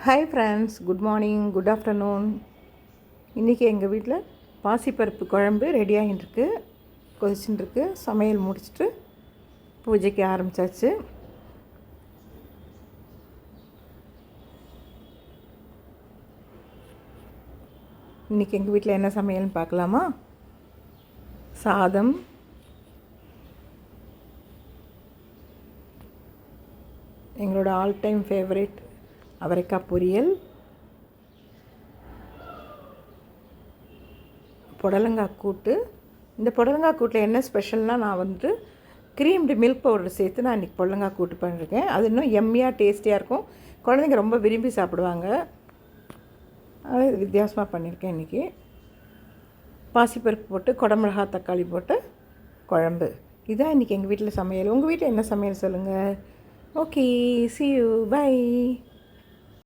Hi friends, good morning, good afternoon. இன்றைக்கி எங்கள் வீட்டில் பாசிப்பருப்பு குழம்பு ரெடி ஆகிட்டுருக்கு, கொதிச்சுட்டுருக்கு. சமையல் முடிச்சுட்டு பூஜைக்கு ஆரம்பித்தாச்சு. இன்றைக்கி எங்கள் வீட்டில் என்ன சமையல்னு பார்க்கலாமா? சாதம், எங்களோட ஆல் டைம் ஃபேவரட் அவரைக்காய் பொரியல், புடலங்காய் கூட்டு. இந்த புடலங்காய் கூட்டில் என்ன ஸ்பெஷல்னால், நான் க்ரீம்டு மில்க் பவுடர் சேர்த்து நான் இன்றைக்கி புடலங்காய் கூட்டு பண்ணியிருக்கேன். அது இன்னும் எம்மியாக டேஸ்டியாக இருக்கும். குழந்தைங்க ரொம்ப விரும்பி சாப்பிடுவாங்க. அது வித்தியாசமாக பண்ணியிருக்கேன் இன்றைக்கி. பாசிப்பருப்பு போட்டு குடமிளகா தக்காளி போட்டு குழம்பு. இதுதான் இன்றைக்கி எங்கள் வீட்டில் சமையல். உங்கள் வீட்டில் என்ன சமையல் சொல்லுங்கள். Okay, see you, bye.